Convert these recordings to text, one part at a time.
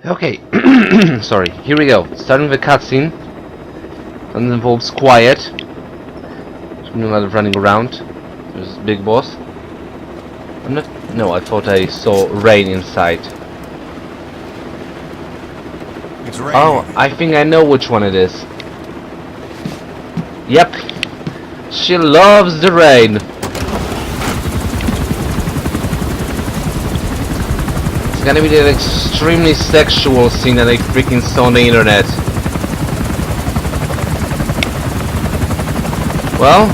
Okay, sorry, here we go. Starting with the cutscene. And it involves quiet. There's no lot of running around. There's big boss. I'm not. No, I thought I saw rain inside. It's raining. Oh, I think I know which one it is. Yep. She loves the rain. It's gonna be that extremely sexual scene that I freaking saw on the internet. Well,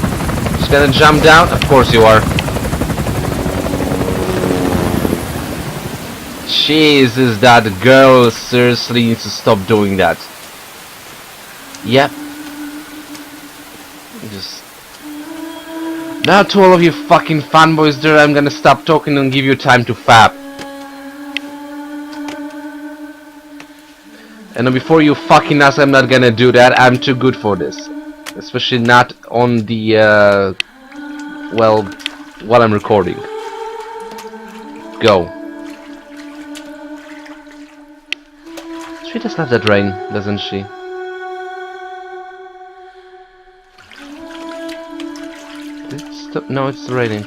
she's gonna jump down? Of course you are. Jesus, that girl seriously needs to stop doing that. Yep. Just... Now to all of you fucking fanboys there, I'm gonna stop talking and give you time to fap. And before you fucking ask, I'm not gonna do that. I'm too good for this. Especially not on the, well, while I'm recording. Go. She does love that rain, doesn't she? No, it's raining.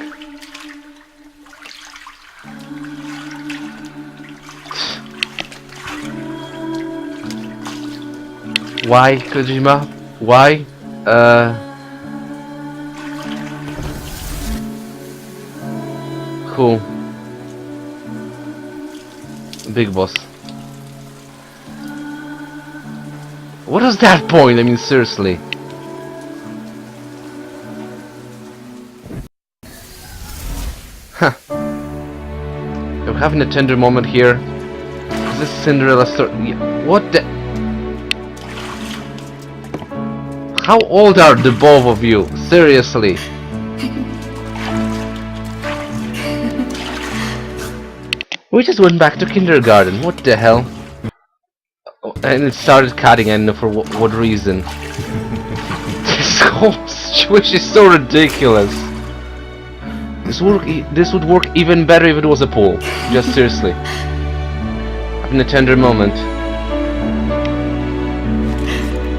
Why, Kojima? Why? Who? Big boss. What was that point? I mean, seriously. Huh. I'm having a tender moment here. Is this Cinderella story? What the? How old are the both of you? Seriously. We just went back to kindergarten. What the hell? Oh, and it started cutting. I don't know for what reason. This whole situation is so ridiculous. This would work even better if it was a pool. Just seriously. Having a tender moment.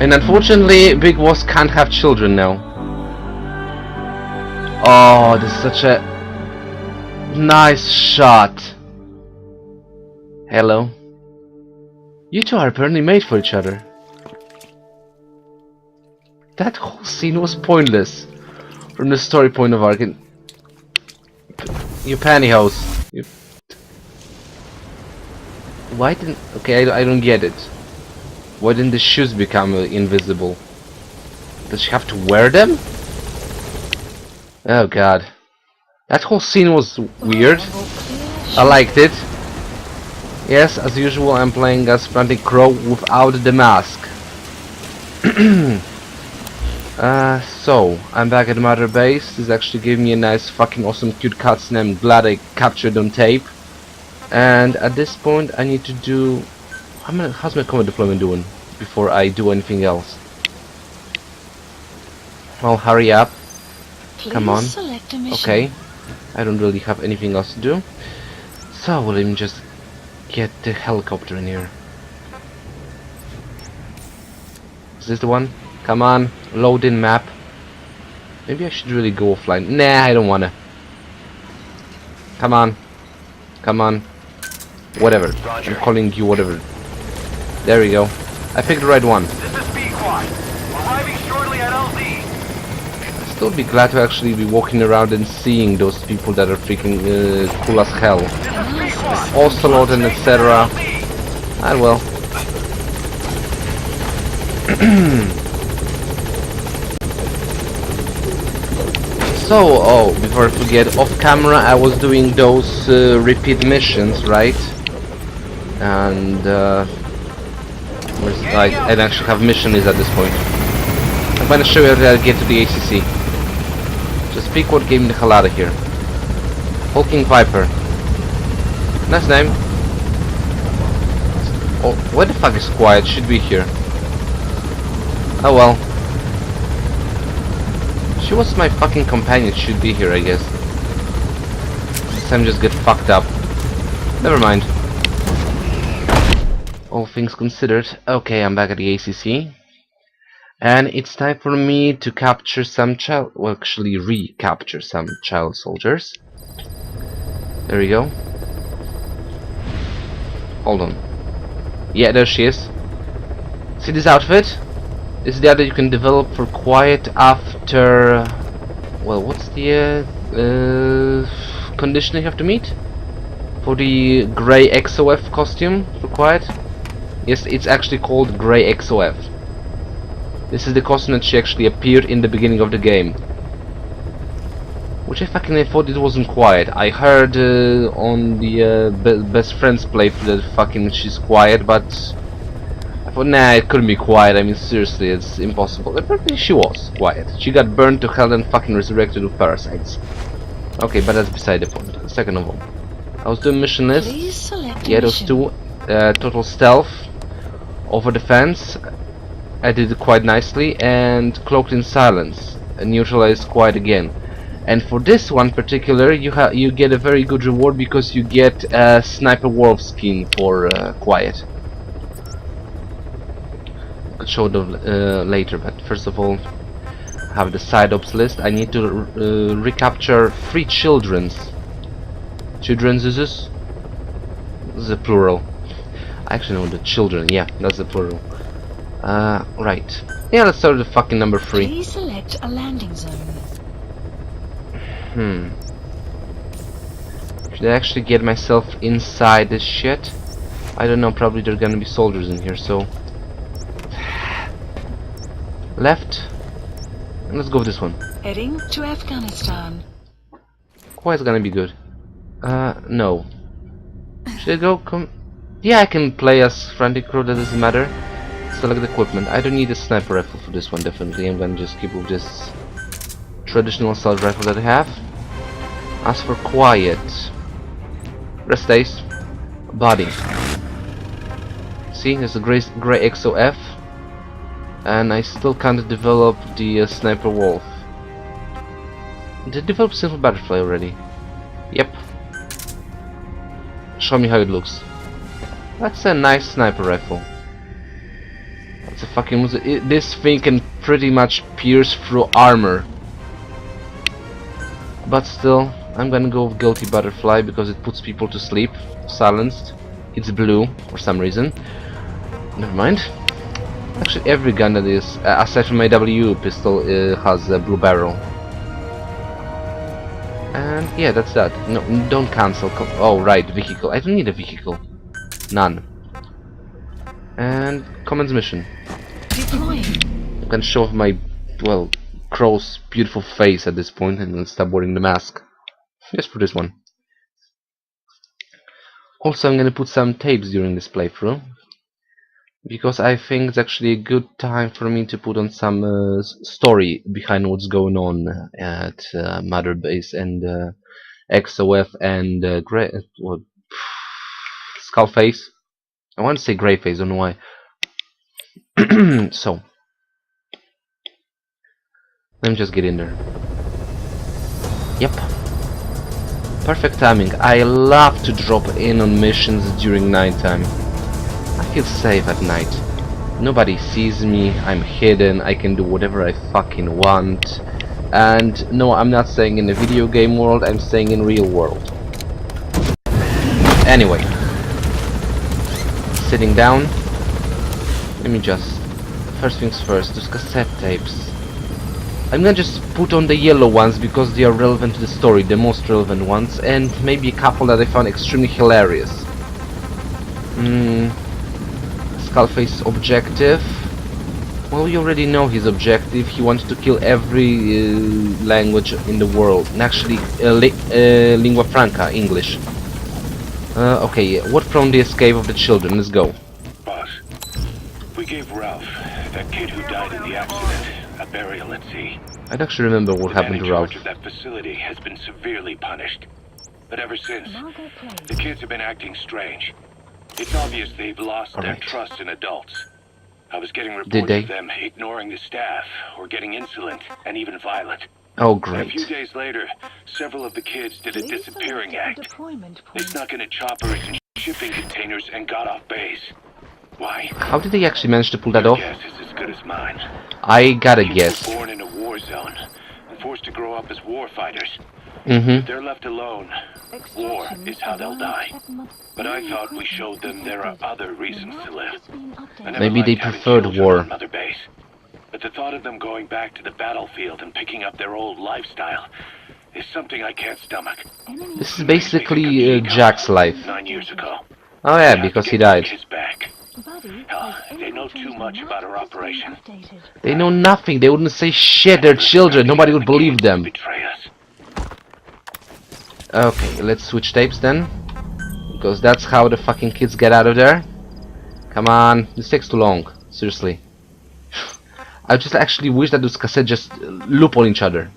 And unfortunately, Big Boss can't have children now. Oh, this is such a nice shot. Hello. You two are apparently made for each other. That whole scene was pointless from the story point of view. You pantyhose. You... Why didn't... Okay, I don't get it. Why didn't the shoes become invisible? Does she have to wear them? Oh god. That whole scene was weird. I liked it. Yes, as usual, I'm playing as Frantic Crow without the mask. So, I'm back at Mother Base. This actually gave me a nice fucking awesome cute cutscene. I'm glad I captured on tape. And at this point I need to do... How's my combat deployment doing before I do anything else? Well, hurry up. Come on. Okay. I don't really have anything else to do. So, let me just get the helicopter in here. Is this the one? Come on. Load in map. Maybe I should really go offline. Nah, I don't wanna. Come on. Come on. Whatever. Roger. I'm calling you whatever. There we go. I picked the right one. This is B-Quad. Arriving shortly at LZ. I'd still be glad to actually be walking around and seeing those people that are freaking cool as hell. Ocelot and etc. Ah well. So, oh, before I forget, off camera I was doing those repeat missions, right? And I don't actually have mission list at this point. I'm gonna show you how to get to the ACC. Just pick what game the hell out of here. Hulking Viper. Nice name. Oh, where the fuck is quiet? Should be here. Oh well. She was my fucking companion, should be here, I guess. This time just get fucked up. Never mind. all things considered. Okay, I'm back at the ACC. And it's time for me to capture some child... well, actually recapture some child soldiers. There we go. Hold on. Yeah, there she is. See this outfit? This is the outfit you can develop for quiet after... well, what's the condition you have to meet? For the grey XOF costume for quiet? Yes, it's actually called grey XOF. This is the costume that she actually appeared in the beginning of the game. Which I fucking thought it wasn't quiet. I heard on the best friends playthrough that fucking she's quiet, but I thought, nah, it couldn't be quiet. I mean, seriously, it's impossible. Apparently she was quiet. She got burned to hell and fucking resurrected with parasites. Okay, but that's beside the point. Second of all, I was doing mission lists. Yeah, those two. Total stealth, over the fence. I did it quite nicely, and cloaked in silence, and neutralized quiet again. And for this one particular, you get a very good reward because you get a sniper wolf skin for quiet. I'll show them later, but first of all, I have the side ops list. I need to recapture 3 children's. Children's is this? This is a plural. I actually know the children. Yeah, that's the plural. Right. Yeah, let's start with the fucking number 3. Please select a landing zone. Should I actually get myself inside this shit? I don't know, probably there are gonna be soldiers in here, so... left. And let's go with this one. Heading to Afghanistan. Quiet's gonna be good. No. Should I go yeah, I can play as frantic crew, that doesn't matter. Select equipment. I don't need a sniper rifle for this one, definitely. I'm gonna just keep with this traditional assault rifle that I have. As for quiet, rest days, body. See, there's a grey XOF, and I still can't develop the sniper wolf. Did I develop simple butterfly already? Yep. Show me how it looks. That's a nice sniper rifle. That's a fucking... this thing can pretty much pierce through armor. But still, I'm gonna go with Guilty Butterfly because it puts people to sleep. Silenced. It's blue for some reason. Never mind. Actually, every gun that is, aside from my W pistol, has a blue barrel. And yeah, that's that. No, don't cancel. Oh, right, vehicle. I don't need a vehicle. None. And command's mission. Deploying. I'm gonna show off my, well, crow's beautiful face at this point and then stop wearing the mask. Just for this one. Also, I'm gonna put some tapes during this playthrough, because I think it's actually a good time for me to put on some story behind what's going on at Mother Base and XOF and Skullface. I want to say Greyface, don't know why. So, let me just get in there. Yep. Perfect timing. I love to drop in on missions during nighttime. I feel safe at night. Nobody sees me, I'm hidden, I can do whatever I fucking want. And no, I'm not saying in the video game world, I'm saying in real world. Anyway. Sitting down. Let me just... first things first, those cassette tapes. I'm gonna just put on the yellow ones because they are relevant to the story, the most relevant ones, and maybe a couple that I found extremely hilarious. Skullface objective. Well, you already know his objective. He wanted to kill every language in the world. And actually, lingua franca, English. Okay, what from the escape of the children? Let's go. Boss, we gave Ralph, that kid who died in the accident, a burial at sea. I don't actually remember what happened to Ralph. The manager of that facility has been severely punished. But ever since, the kids have been acting strange. It's obvious they've lost their trust in adults. I was getting reports of them ignoring the staff, or getting insolent, and even violent. Oh, great. And a few days later, several of the kids did a disappearing act. They snuck into choppers and shipping containers and got off base. Why? How did they actually manage to pull that Your off? guess is as good as mine. I gotta Kids guess. were born in a war zone and forced to grow up as war fighters. Mm-hmm. If they're left alone, war is how they'll die. But I thought we showed them there are other reasons to live. I never Maybe they liked having preferred children war. on Mother Base. But the thought of them going back to the battlefield and picking up their old lifestyle is something I can't stomach. This is basically Jack's life. 9 years ago. Oh yeah, because he died. His back. Hell, they know too much about our operation. They know nothing. They wouldn't say shit. They're children. Nobody would believe them. Betray us. Okay, let's switch tapes then. Because that's how the fucking kids get out of there. Come on. This takes too long. Seriously. I just actually wish that those cassettes just loop on each other.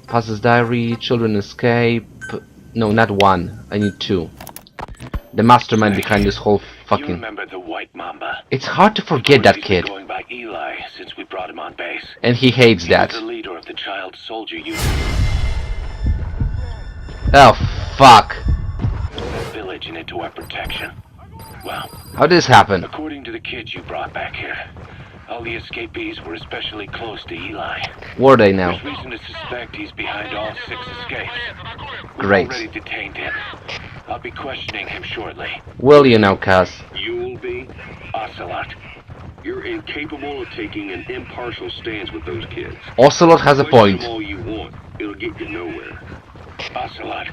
Passes diary, children escape. No, not one. I need two. The mastermind behind this whole You fucking... remember the White Mamba? It's hard to forget that kid. Going by Eli since we brought him on base. And he hates He was that. the leader of the child soldier unit. Oh, fuck. The village and into our protection. Well, How did this happen? according to the kids you brought back here, all the escapees were especially close to Eli. Were they now? There's reason to suspect he's behind all 6 escapes. We've Great. already detained him. I'll be questioning him shortly. Will you now, Cass? You'll be? Ocelot. You're incapable of taking an impartial stance with those kids. Ocelot has a Question point. them all you want. It'll get you nowhere. Ocelot,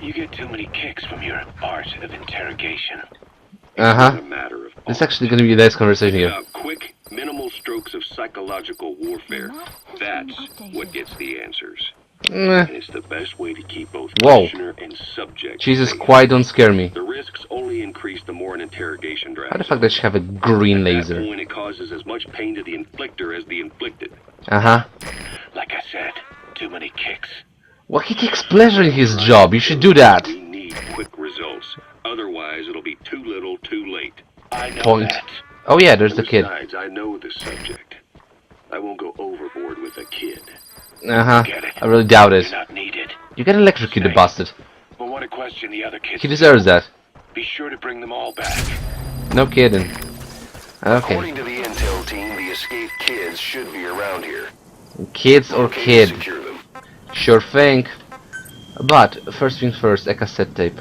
you get too many kicks from your art of interrogation. Uh-huh. It's a matter of This is actually going to be a nice conversation here. quick, minimal strokes of psychological warfare. That's what gets the answers. Eh. And it's the best way to keep both Whoa. questioner and subject Jesus, safe. quiet, don't scare me. The risks only increase the more an interrogation drags How the fuck does she have a green At that laser? point, it causes as much pain to the inflictor as the inflicted. Uh-huh. Like I said, too many kicks. Well, he takes pleasure in his job. You should do that. We need quick results. Otherwise, it'll be too little, too late. I know Point. that. Oh yeah, there's the kid. Besides, I know the subject. I won't go overboard with a kid. Uh-huh. Get it. I really doubt You're it. not needed. You can electrocute the bastard. But want to question the other kids. He deserves that. Be sure to bring them all back. No kidding. Okay. According to the intel team, the escaped kids should be around here. Kids or Okay to kid? secure them. Sure thing. But, first things first, a cassette tape.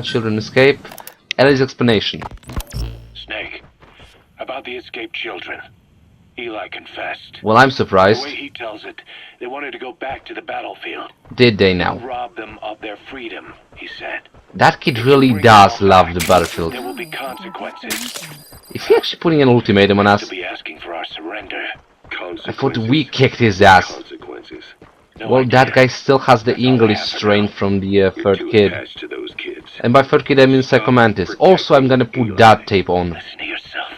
Children escape. Ellie's explanation. Snake, about the escaped children. Eli confessed. Well, I'm The surprised. way he tells it, they wanted to go back to the battlefield. Did they now? Rob them of their freedom, he said. That kid really does love the battlefield. There will be consequences. Is he actually putting an ultimatum on To us? be asking for our surrender. I thought we kicked his ass. Consequences. No Well, that idea. guy still has the English strain from the You're third too kid. attached to those kids. And by third kid I mean Psychomantis. Also, I'm gonna put that tape on. Listen to yourself.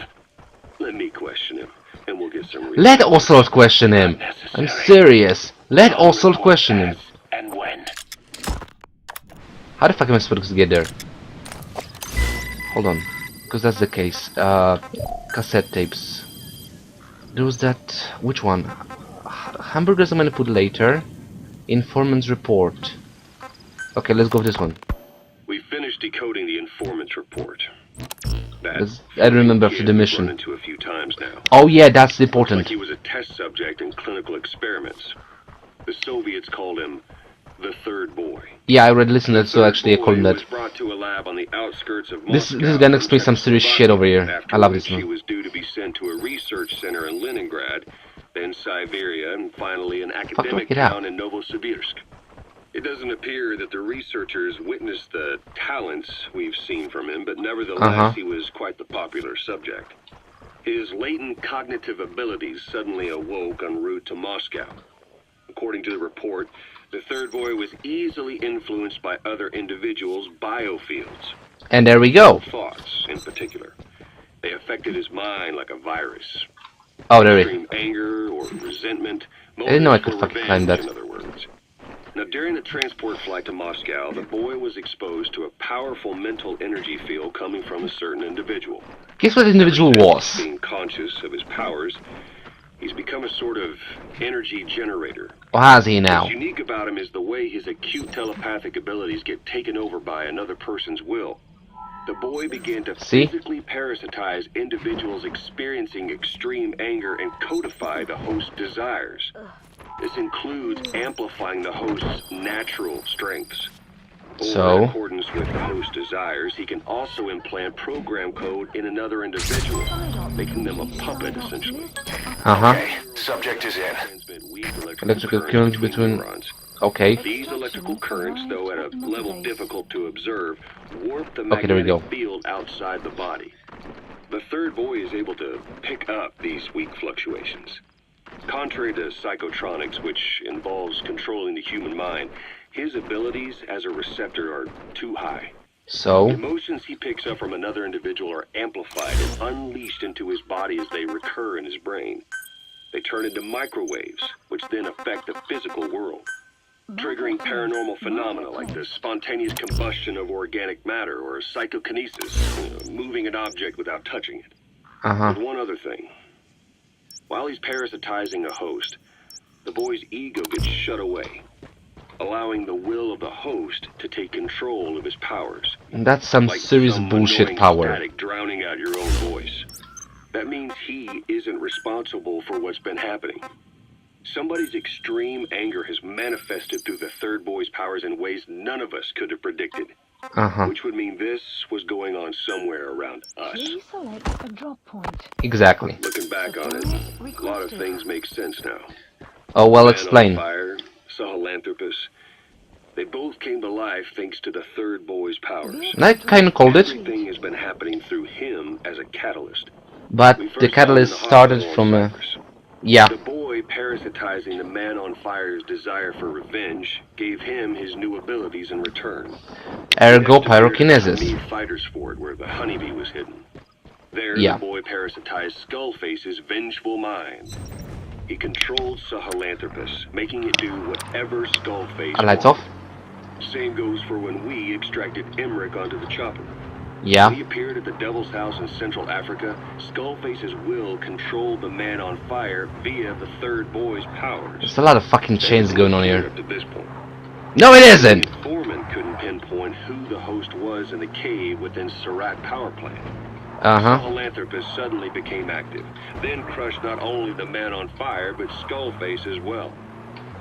Let me question him, and we'll get some. Let Ocelot question him. I'm serious. Let Ocelot question him. And when? How the fuck am I supposed to get there? Hold on. Because that's the case. Cassette tapes. There was that... Which one? Hamburgers I'm gonna put later. Informant's report. Okay, let's go with this one. We finished decoding the informant's report. That's- I remember after the mission. Run into a few times now. Oh yeah, that's Like important. he was a test subject in clinical experiments. The Soviets called him the third boy. Yeah, I read listened to it, so actually I call him Boy that. was brought to a lab on the outskirts of This Moscow is gonna explain in some serious shit over here. after I love which this one. He was due to be sent to a research center in Leningrad, then Siberia, and finally an academic look it up. town in Novosibirsk. It doesn't appear that the researchers witnessed the talents we've seen from him, but nevertheless he was quite the popular subject. His latent cognitive abilities suddenly awoke en route to Moscow. According to the report, the third boy was easily influenced by other individuals' biofields. And there we go. Thoughts, in particular. They affected his mind like a virus. Oh, there it is. Extreme anger or resentment. I didn't know I motives could for fucking climb revenge, that. in other words. Now, during the transport flight to Moscow, the boy was exposed to a powerful mental energy field coming from a certain individual. Guess what the individual was? Being conscious of his powers, he's become a sort of energy generator. Or has he now? What's unique about him is the way his acute telepathic abilities get taken over by another person's will. The boy began to physically parasitize individuals experiencing extreme anger and codify the host's desires. This includes amplifying the host's natural strengths. Or in accordance with the host's desires, he can also implant program code in another individual, making them a puppet, essentially. Okay, subject is in. Electrical currents between... Okay. These electrical currents, though at a level difficult to observe, warp the magnetic field outside the body. The third boy is able to pick up these weak fluctuations. Contrary to psychotronics, which involves controlling the human mind, his abilities as a receptor are too high. So? The emotions he picks up from another individual are amplified and unleashed into his body as they recur in his brain. They turn into microwaves, which then affect the physical world, triggering paranormal phenomena like the spontaneous combustion of organic matter or psychokinesis, moving an object without touching it. But one other thing. While he's parasitizing a host, the boy's ego gets shut away, allowing the will of the host to take control of his powers. And that's some serious bullshit power. Static drowning out your own voice. That means he isn't responsible for what's been happening. Somebody's extreme anger has manifested through the third boy's powers in ways none of us could have predicted. Which would mean this was going on somewhere around us. Exactly. Looking back on it, a lot of things make sense now. Oh, well, explain. Fire, Sahelanthropus, they both came to life thanks to the third boy's powers. I kind of called it. Everything has been happening through him as a catalyst. But the catalyst started from a... Yeah. The boy parasitizing the man on fire's desire for revenge gave him his new abilities in return. Ergo pyrokinesis. Fighter's Fort, where the honeybee was hidden. There, the boy parasitized Skullface's vengeful mind. He controlled Sahelanthropus, making it do whatever Skullface wanted. Lights off. Same goes for when we extracted Emmerich onto the chopper. Yeah. When he appeared at the Devil's House in Central Africa, Skullface's will controlled the man on fire via the third boy's powers. There's a lot of fucking chains going on here. Up to this point. No, it isn't! The Foreman couldn't pinpoint who the host was in the cave within Surat power plant. Sahelanthropus suddenly became active, then crushed not only the man on fire, but Skullface as well.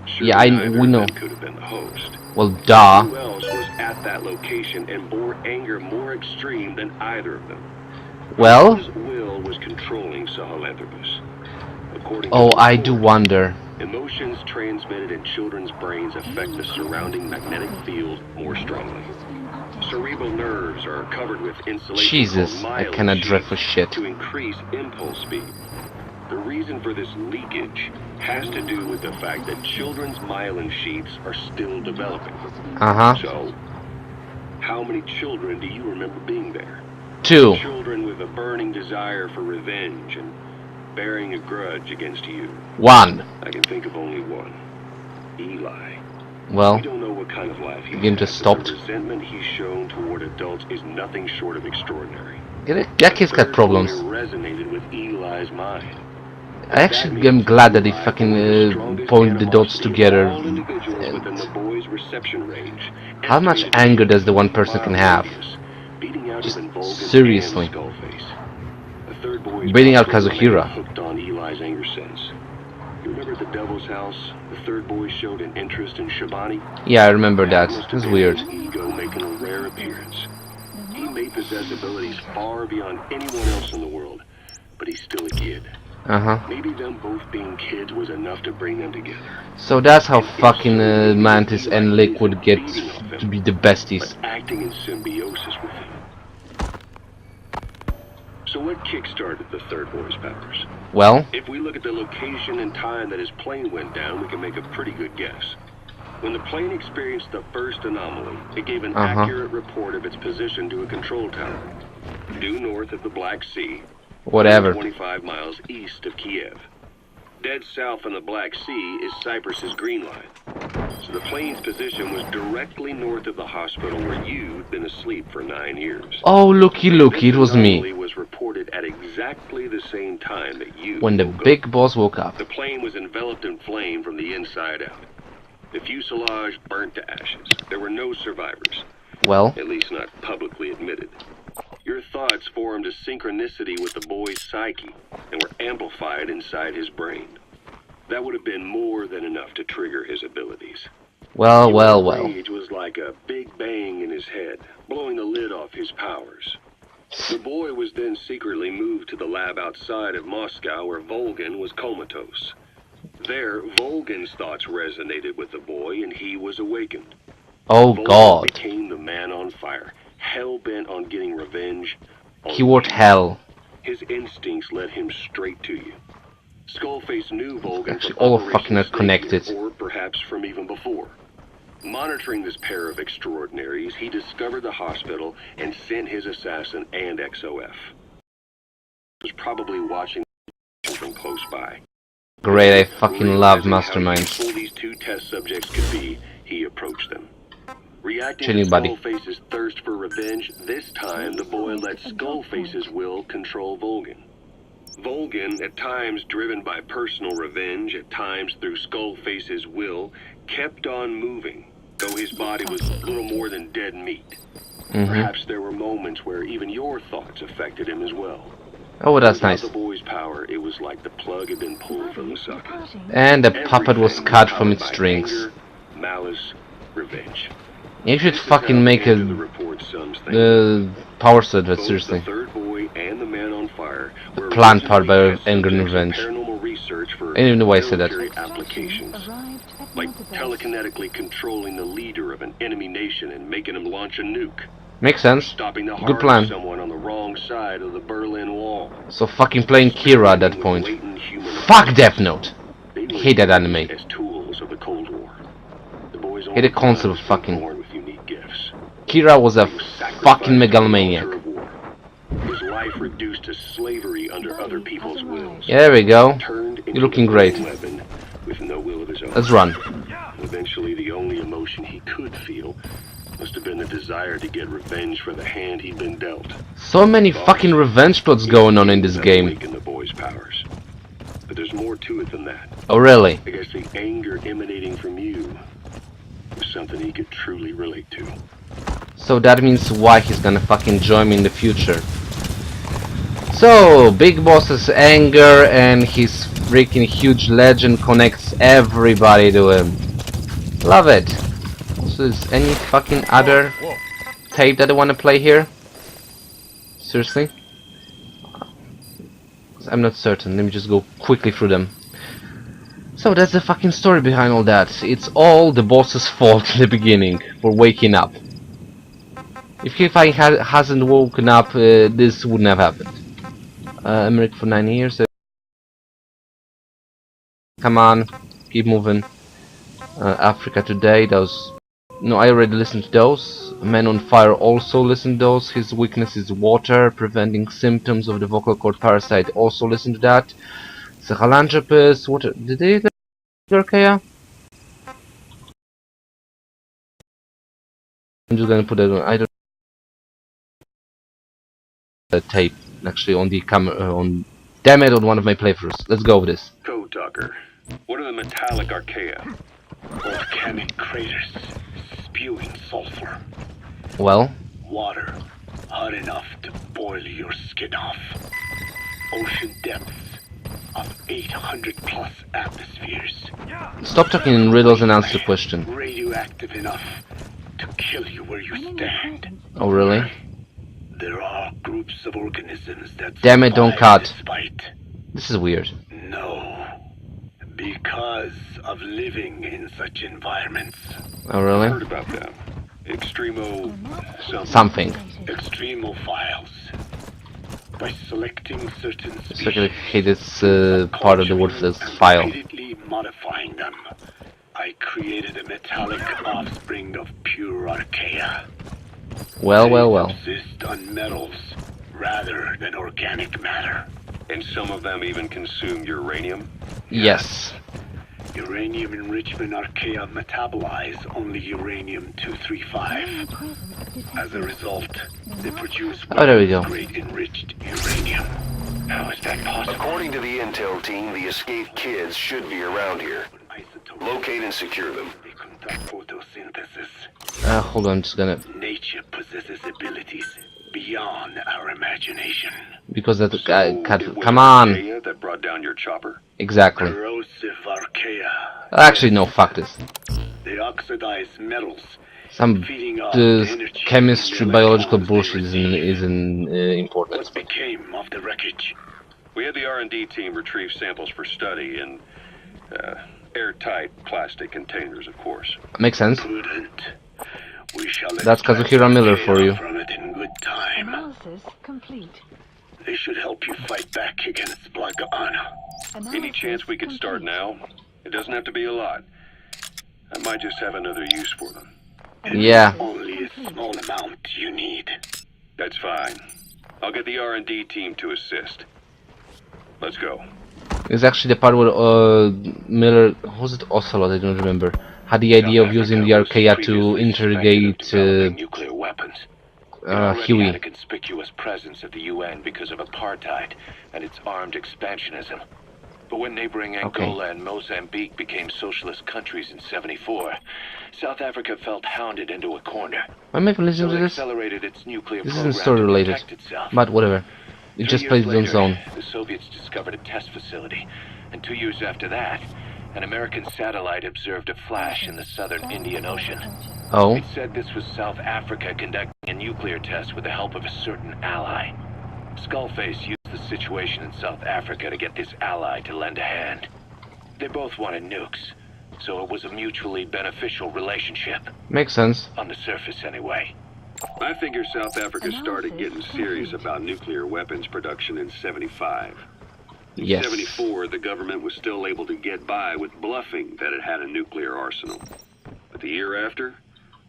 Surely we know. Could have been the host. Well, duh. Who else was at that location and bore anger more extreme than either of them? Well? His will was controlling Sahelanthropus. Oh, I do wonder. Emotions transmitted in children's brains affect the surrounding magnetic field more strongly. Cerebral nerves are covered with insulation. Jesus, I cannot drive for shit. To increase impulse speed. The reason for this leakage has to do with the fact that children's myelin sheaths are still developing. So, how many children do you remember being there? 2. Children with a burning desire for revenge and bearing a grudge against you. 1. I can think of only one. Eli. Well, we don't know what kind of life the game just stopped. The resentment he's shown toward adults is nothing short of extraordinary. That kid's got problems. Resonated with Eli's mind. I actually am glad that he fucking pointed the dots together. How much anger does the one person can have? Just seriously. Beating out Kazuhira. Hooked on Eli's anger sense. You remember the Devil's House? The third boy showed an interest in Shabani? Yeah, I remember that. It was weird. Ego making a rare appearance. He may possess abilities far beyond anyone else in the world, but he's still a kid. Maybe them both being kids was enough to bring them together. So that's how fucking Mantis and Liquid get to be the besties. But acting in symbiosis with him. So what kick-started the third boy's powers? Well, if we look at the location and time that his plane went down, we can make a pretty good guess. When the plane experienced the first anomaly, it gave an accurate report of its position to a control tower, due north of the Black Sea. Whatever. 25 miles east of Kiev. Dead south on the Black Sea is Cyprus's Green Line. So the plane's position was directly north of the hospital where you'd been asleep for 9 years. Oh, looky, it was me. Was reported landed at exactly the same time that you When the woke big up. boss woke up. The plane was enveloped in flame from the inside out. The fuselage burnt to ashes. There were no survivors, Well, at least not publicly admitted. Your thoughts formed a synchronicity with the boy's psyche and were amplified inside his brain. That would have been more than enough to trigger his abilities. well. Your rage was like a big bang in his head, blowing the lid off his powers. The boy was then secretly moved to the lab outside of Moscow where Volgin was comatose. There, Volgin's thoughts resonated with the boy and he was awakened. Oh Volgin god. became the man on fire, hell-bent on getting revenge. on Keyword you. hell. His instincts led him straight to you. Skullface knew Volgin Actually, from all are Operation fucking are Snake connected. Ear, or perhaps from even before. Monitoring this pair of extraordinaries, he discovered the hospital and sent his assassin and XOF. He was probably watching from close by. Great, I fucking love Realizing how masterminds. useful these two test subjects could be, he approached them. Reacting Chilling, to buddy. Skullface's thirst for revenge, this time the boy let Skullface's will control Volgin. Volgin, at times driven by personal revenge, at times through Skullface's will, kept on moving, though his body was little more than dead meat. Perhaps there were moments where even your thoughts affected him as well. Oh, that's Without nice. the boy's power, it was like the plug had been pulled from the socket. And the puppet was Everything cut from powered its by strings. anger, malice, revenge. You should This is fucking how make the end of the a report sums things. power set of it, Both seriously. the third boy and the man on fire were Planned part by originally test anger and subjects of revenge. paranormal research for I didn't even know why I said that. military applications, like telekinetically controlling the leader of an enemy nation and making him launch a nuke, Makes sense. stopping the Good heart plan. of someone on the wrong side of the Berlin Wall. So fucking playing Kira at that With point. latent human Fuck Death Note. They were Hate that used anime. as tools of the Cold War. The boys Hate the concept of fucking. born with unique gifts. Kira was a He was sacrificed fucking on the megalomaniac. altar of war. His life reduced to slavery under other people's wills. Yeah, there we go. Turned into You're looking a great. weapon with no will of his own. Let's run. Eventually, the only emotion he could feel must have been the desire to get revenge for the hand he'd been dealt. So many fucking revenge plots going on in this game. Awaken the boy's powers. But there's more to it than that. Oh really? I guess the anger emanating from you was something he could truly relate to. So that means why he's gonna fucking join me in the future. So, Big Boss's anger and his freaking huge legend connects everybody to him. Love it. So is any fucking other tape that I wanna play here? Seriously? 'Cause I'm not certain. Let me just go quickly through them. So that's the fucking story behind all that. It's all the boss's fault in the beginning for waking up. If he hasn't woken up, this wouldn't have happened. America for 9 years. Come on, keep moving. Africa Today, those. No, I already listened to those. Man on Fire also listened to those. His weakness is water, preventing symptoms of the vocal cord parasite. Also listened to that. Sahelanthropus, water. Did they get Archaea? I'm just gonna put it on. I don't. Tape actually on the camera. On damn it, on one of my playthroughs. Let's go with this. Code Talker, what are the metallic archaea? Volcanic craters spewing sulfur. Well, Water hot enough to boil your skin off. Ocean depths of 800 plus atmospheres. stop talking in riddles and answer the question. Radioactive enough to kill you where you stand. Oh really? There are groups of organisms that Damn it, don't survive cut. this fight. This is weird. No. Because of living in such environments. Oh really? Heard about them. Extremo Something. Extremophiles. By selecting certain Just like I species, hate this part of the word for this and file. repeatedly modifying them, I created a metallic offspring of pure archaea. Well, well, well. They subsist on metals rather than organic matter. And some of them even consume uranium? Yes. Uranium enrichment archaea metabolize only uranium-235. As a result, they produce there we go. grade enriched uranium. How is that possible? According to the intel team, the escaped kids should be around here. Locate and secure them. They conduct photosynthesis. Hold on, I'm just gonna... Nature possesses abilities beyond our imagination. Because that guy... It was Come on! Archaea that brought down your chopper. Exactly. Corrosive archaea. Actually, no, fuck this. They oxidize metals, Some feeding off the energy chemistry, and biological electrons bullshit they isn't important. What became of the wreckage? We had the R&D team retrieve samples for study in airtight plastic containers, of course. Makes sense. Prudent. We shall That's extract Kazuhira Miller archaea for you. From it in good time. Analysis complete. They should help you fight back against Blagana. Any chance we could start now? It doesn't have to be a lot. I might just have another use for them. Yeah. Only a small amount you need. That's fine. I'll get the R&D team to assist. Let's go. It's actually the part where Miller, was it Ocelot, I don't remember, had the idea of using the archaea to interrogate nuclear weapons. It already Huey. had a conspicuous presence at the UN because of apartheid and its armed expansionism. But when neighboring Angola and Mozambique became socialist countries in '74, South Africa felt hounded into a corner. Why am I listening So to it this? accelerated its nuclear This program isn't story to related, protect itself. but whatever. It 2 just years plays its own later, zone. The Soviets discovered a test facility, and 2 years after that, an American satellite observed a flash in the southern Indian Ocean. Oh, It said this was South Africa conducting a nuclear test with the help of a certain ally. Skullface used the situation in South Africa to get this ally to lend a hand. They both wanted nukes, so it was a mutually beneficial relationship. makes sense. On the surface, anyway. I figure South Africa started getting serious about nuclear weapons production in '75. In Yes. '74, the government was still able to get by with bluffing that it had a nuclear arsenal. But the year after,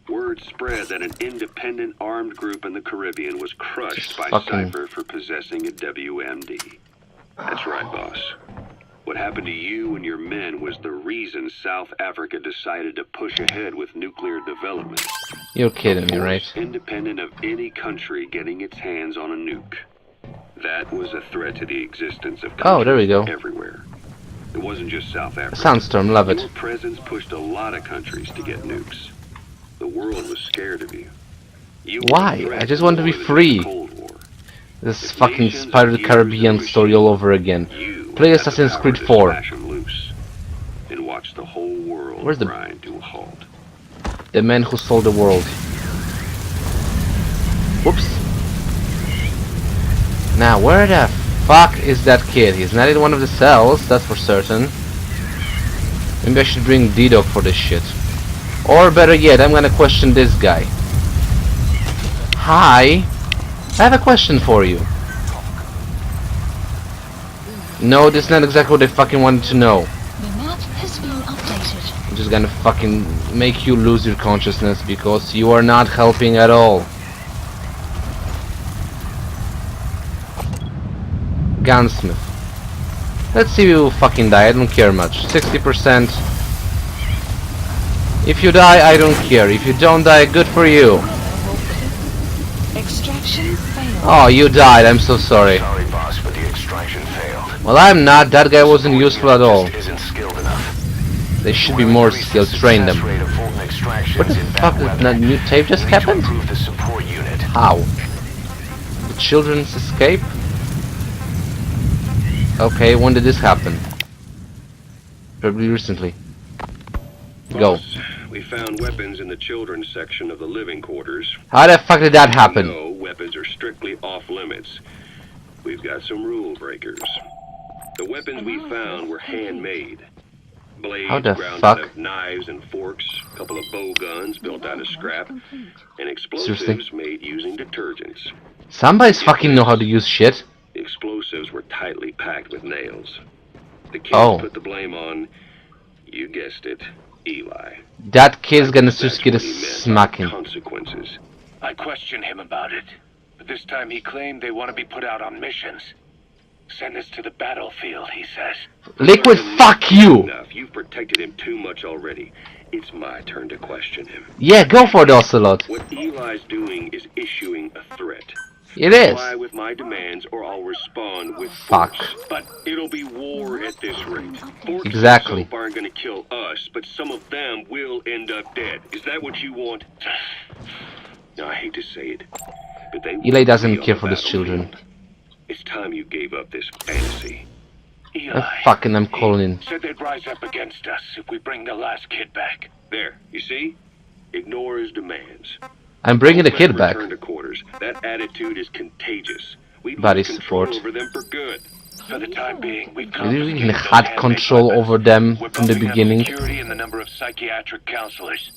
word spread that an independent armed group in the Caribbean was crushed by Fucking- Cypher for possessing a WMD. That's right, boss. What happened to you and your men was the reason South Africa decided to push ahead with nuclear development. You're kidding me, right? Independent of any country getting its hands on a nuke. That was a threat to the existence of Oh, there we go. countries everywhere. It wasn't just South Africa. Sandstorm, love Your it. presence pushed a lot of countries to get nukes. The world was scared of you. You were Why? a threat I just want to be more than free. the Cold War. This If fucking nations Spider of the abuse Caribbean their story all over again. You Play had the Assassin's power Creed to 4. slash 'em loose and watch the whole world Where's the- grind to a halt. The man who sold the world. Whoops. Now, where the fuck is that kid? He's not in one of the cells, that's for certain. Maybe I should bring D-Dog for this shit. Or better yet, I'm gonna question this guy. Hi. I have a question for you. No, this is not exactly what I fucking wanted to know. The map has been updated. I'm just gonna fucking make you lose your consciousness because you are not helping at all. Gunsmith. Let's see you fucking die, I don't care much. 60%. If you die, I don't care. If you don't die, good for you. Extraction failed. Oh, you died, I'm so sorry. Sorry, boss, but the extraction failed. Well, I'm not, that guy wasn't useful at all. Just isn't skilled enough. They should be more skilled, train them. What the fuck did that new tape just happen? The support unit. How? The children's escape? Okay, when did this happen? Probably recently. Go. Boss, we found weapons in the children's section of the living quarters. How the fuck did that happen? No, weapons are strictly off limits. We've got some rule breakers. The weapons we found were handmade. Blades How the ground fuck? out of knives and forks, a couple of bow guns built out of scrap, and explosives Seriously? made using detergents. Somebody's fucking know how to use shit. The explosives were tightly packed with nails. The kids Oh. put the blame on, you guessed it, Eli. That kid's gonna That's just get a what he meant by smacking. consequences. I questioned him about it, but this time he claimed they want to be put out on missions. Send us to the battlefield, he says. Liquid, fuck you! Enough. You've protected him too much already. It's my turn to question him. Yeah, go for the Ocelot. What Eli's doing is issuing a threat. It is. Comply with my demands or I'll respond with Fuck. force. But it'll be war at this rate. Forces Exactly. so aren't gonna kill us, but some of them will end up dead. Is that what you want? Now, I hate to say it, but they Eli doesn't will be care on for the his children. battlefield. It's time you gave up this fantasy. Eli. Fucking, I'm calling in. Said they'd rise up against us if we bring the last kid back. There, you see? Ignore his demands. I'm bringing the Don't let kid him back. return to quarters. That attitude is contagious. We Body lose control support. over them for good. For the time being, we've We really confiscated those had handmade control weapons. over them We're from the bumping up beginning. security and the number of psychiatric counselors.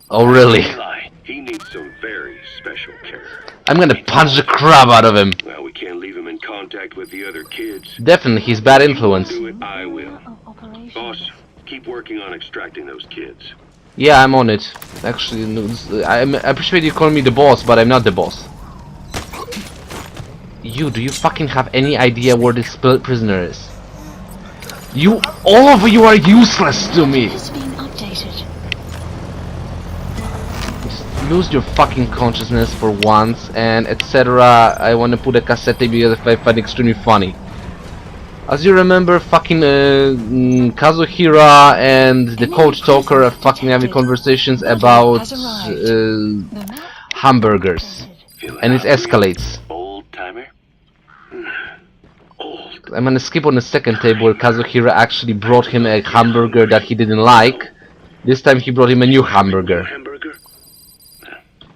Oh really? Eli, He needs some very special care. I'm gonna punch the crap out of him. Well, we can't leave him in contact with the other kids. Definitely, he's bad influence. Do it, I will. Of operation. Boss, keep working on extracting those kids. Yeah, I'm on it. Actually, no, I appreciate you calling me the boss, but I'm not the boss. Do you fucking have any idea where this prisoner is? All of you are useless to me! Has been updated. Just lose your fucking consciousness for once, and etc. I wanna put a cassette tape because I find it extremely funny. As you remember, fucking Kazuhira and the coach talker are fucking having conversations about The map hamburgers, and it escalates. old timer. I'm gonna skip on the second tape where Kazuhira actually brought him a hamburger that he didn't like. This time he brought him a new hamburger. Hamburger?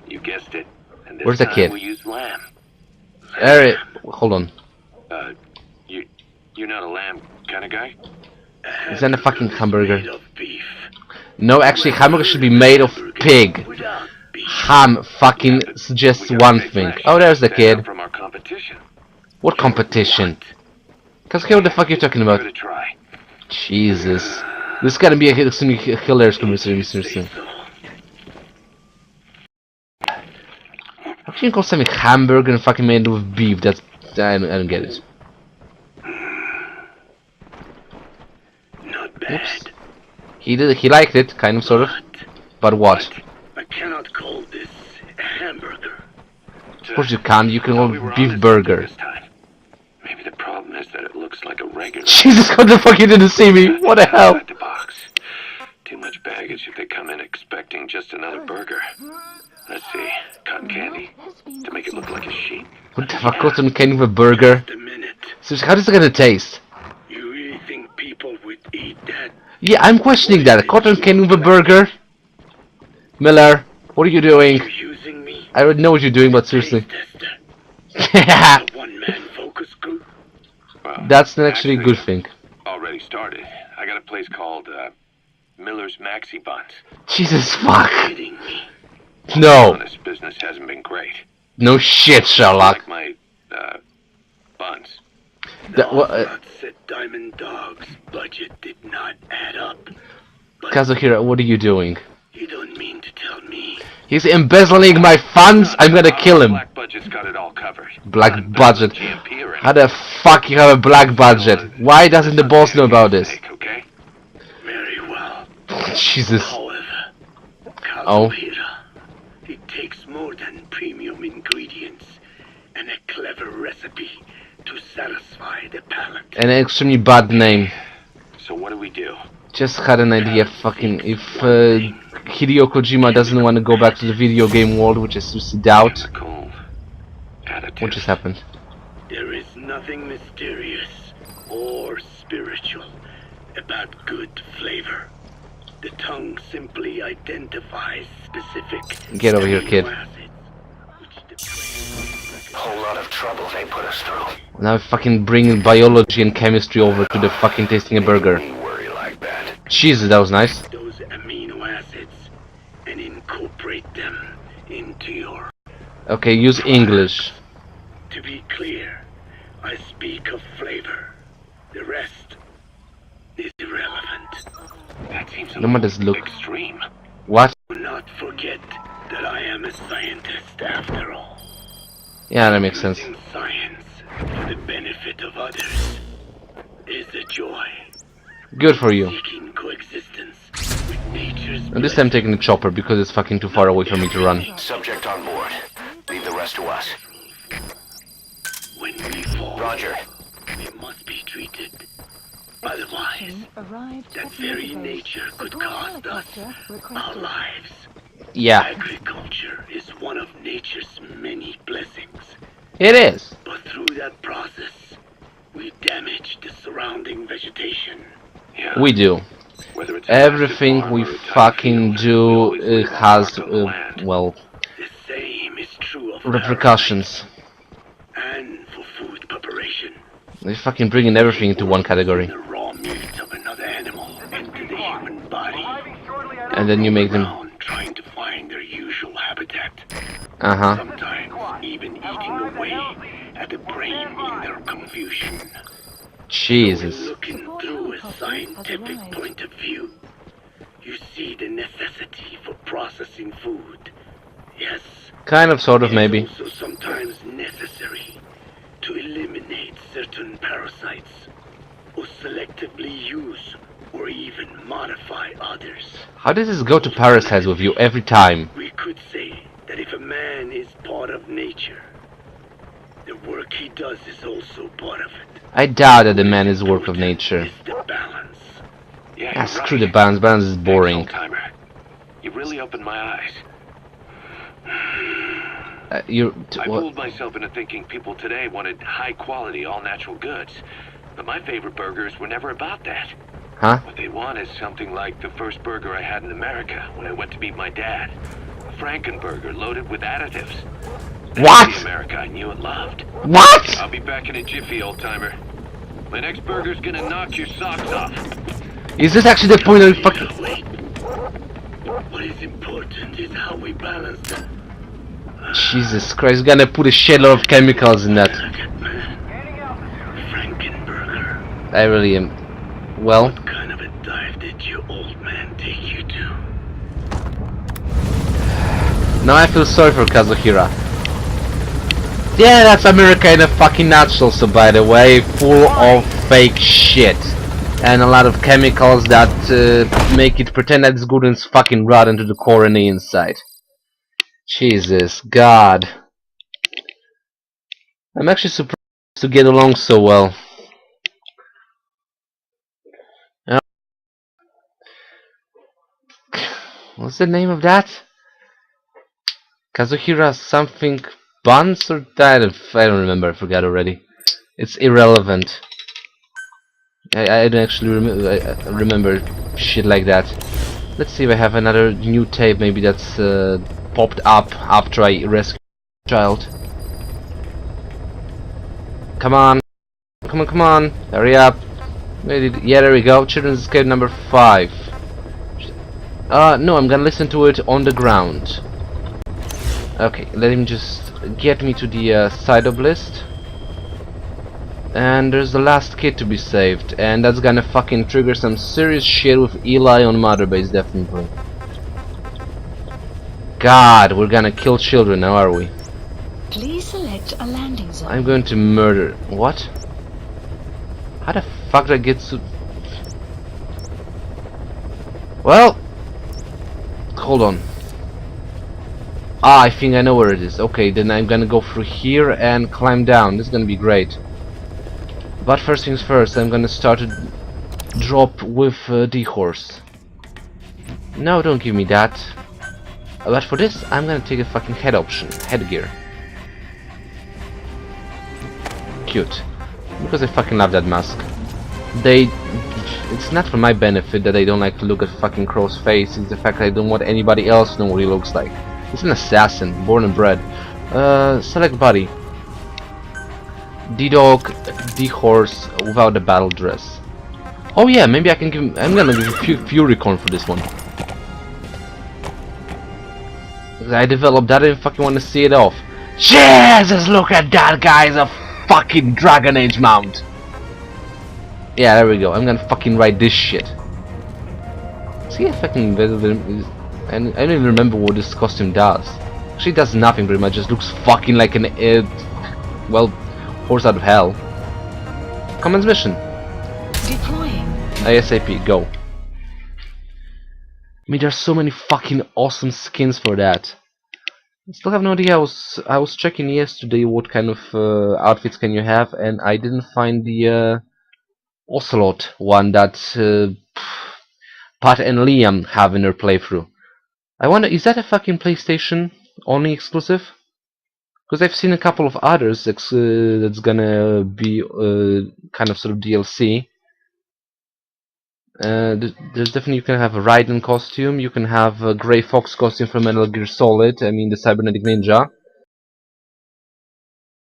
You guessed it. And this Where's the time kid? we use lamb. Hold on. You're not a lamb kind of guy? Is that a fucking hamburger? Made of beef. No, actually, hamburger should be made of pig. Without beef. Ham fucking suggests We gotta one stay thing. fresh. Oh, there's the Stand out kid. from our competition. What competition? Kazuhira, what the fuck are you talking about? Give it a try. Jesus. This is gonna be a hilarious conversation soon. How can you call something hamburger and fucking made with beef? I don't get it. Not bad. Oops. He liked it, kind of, sort of. But what? I cannot call this a hamburger. Of course you can't. You can Thought call we were it beef honest burger. this time. Maybe the problem is that it looks like a regular. Jesus, how the fuck you didn't see me? What the hell? Outside the box. Too much baggage if they come in expecting just another burger. Let's see, cotton candy to make it look like a sheep. What the fuck? Cotton candy with a burger? Just a minute. Seriously, how is it gonna taste? You really think people would eat that? Yeah, I'm questioning that. Cotton candy with a burger? Miller, what are you doing? You're using me? I already know what you're doing, but seriously. Taste tester. A one-man focus group? Well, That's actually a good thing. Already started. I got a place called Miller's Maxi Buns. Jesus fuck. Kidding me? No. Honest, business hasn't been great. No shit, Sherlock. Like my buns. That, Not said Diamond Dog's budget did not add up. But Kazuhira, what are you doing? you don't mean to tell me He's embezzling my funds. I'm gonna kill him. Black budget's got it all covered. Black Not budget. GMP or How the fuck you have a black budget? Why doesn't the boss know about this? Okay? very well. Jesus. However, Oh. Kazuhira, it takes more than premium ingredients and a clever recipe to satisfy the palate. An extremely bad name. So what do we do? Just had an idea, fucking, if Hideo Kojima doesn't want to go back to the video game world, which I seriously doubt. Cold. Attitude. What just happened? There is nothing mysterious or spiritual about good flavor. The tongue simply identifies specific Get over here, kid. amino acids, which the brain Whole lot of trouble they put us through. Now fucking bringing biology and chemistry over to the fucking tasting a burger. Me worry like that. Jesus, that was nice. those amino acids and incorporate them into your... Okay, use English. To be clear, I speak of flavor. The rest is irrelevant. That seems a No matter little look. extreme. What? Do not forget that I am a scientist after all. Yeah, that makes sense. Using science for the benefit benefit of others is a joy. Good for you. Seeking coexistence with nature's And this time I'm taking the chopper because it's fucking too far away for me to run. Subject on board. Leave the rest to us. When we fall, Roger. we must be treated. Otherwise, Arrived that at very Mother Base. nature could The cost us helicopter our requested. lives. Yeah, Agriculture is one of nature's many blessings. it is. But through that process, we damage the surrounding vegetation. Yeah. We do. Whether it's a Everything massive we farm or a tiny fucking field, we do always leave our has, mark on the land. well, The same is true of repercussions. parasites and for food preparation. They fucking bringing everything into one category. The raw meat of another animal into the human body. And then you make them... Around trying to find their usual habitat. Uh-huh. Sometimes even eating away at the brain in their confusion. Jesus. Looking through a scientific point of view, you see the necessity for processing food. Yes. Kind of, sort of, maybe. It's also sometimes necessary to eliminate certain parasites or selectively use or even modify others. How does this go to parasites with you every time? We could say that if a man is part of nature, the work he does is also part of it. I doubt that the man is work of nature. It's the balance. Yeah, Ah, you're screw right. the balance. Balance is boring. Old-timer. You really opened my eyes. I I fooled myself into thinking people today wanted high-quality, all-natural goods. But my favorite burgers were never about that. Huh? What they want is something like the first burger I had in America when I went to meet my dad. A Frankenburger loaded with additives. What? The America I knew and loved. What? I'll be back in a jiffy, old-timer. My next burger's gonna knock your socks off. Is this actually the point of fucking... Wait. What is important is how we balance them. Jesus Christ, gonna put a shitload of chemicals in that. Delicate man. Frankenburger. I really am... Well... What kind of a dive did your old man take you to? Now I feel sorry for Kazuhira. Yeah, that's America in a fucking nutshell, so by the way, full of fake shit. And a lot of chemicals that make it pretend that it's good and it's fucking rotten to the core and the inside. Jesus, God. I'm actually surprised to get along so well. What's the name of that? Kazuhira something Buns or that? I don't remember, I forgot already. It's irrelevant. I don't actually remember shit like that. Let's see if I have another new tape, maybe that's popped up after I rescued the child. Come on. Come on, come on. Hurry up. Yeah, there we go. Children's Escape number 5. No, I'm gonna listen to it on the ground. Okay, let him just get me to the side of list. And there's the last kid to be saved, and that's gonna fucking trigger some serious shit with Eli on Mother Base, definitely. God, we're gonna kill children now, are we? Please select a landing zone. I'm going to murder... What? How the fuck did I get to... Well... Hold on. Ah, I think I know where it is. Okay, then I'm gonna go through here and climb down. This is gonna be great. But first things first, I'm gonna start a drop with the horse. No, don't give me that. But for this, I'm gonna take a fucking head option. Headgear. Cute. Because I fucking love that mask. It's not for my benefit that I don't like to look at fucking Crow's face. It's the fact that I don't want anybody else to know what he looks like. He's an assassin, born and bred. Select body. The dog, the horse, without the battle dress. Oh yeah, maybe I can give him... I'm gonna give a Fury Corn for this one. I developed that, I didn't fucking want to see it off. Jesus, look at that guy's a fucking Dragon Age mount. Yeah, there we go. I'm gonna fucking ride this shit. See if I can... I don't even remember what this costume does. Actually, it does nothing pretty much. Just looks fucking like an... well, horse out of hell. Commence mission. Deploying. ASAP, go. I mean, there's so many fucking awesome skins for that. I still have no idea. I was checking yesterday what kind of outfits can you have, and I didn't find the Ocelot one that Pat and Liam have in their playthrough. I wonder, is that a fucking PlayStation only exclusive? Because I've seen a couple of others that's gonna be kind of sort of DLC. There's definitely, you can have a Aridan costume, you can have a Grey Fox costume from Metal Gear Solid, I mean the Cybernetic Ninja.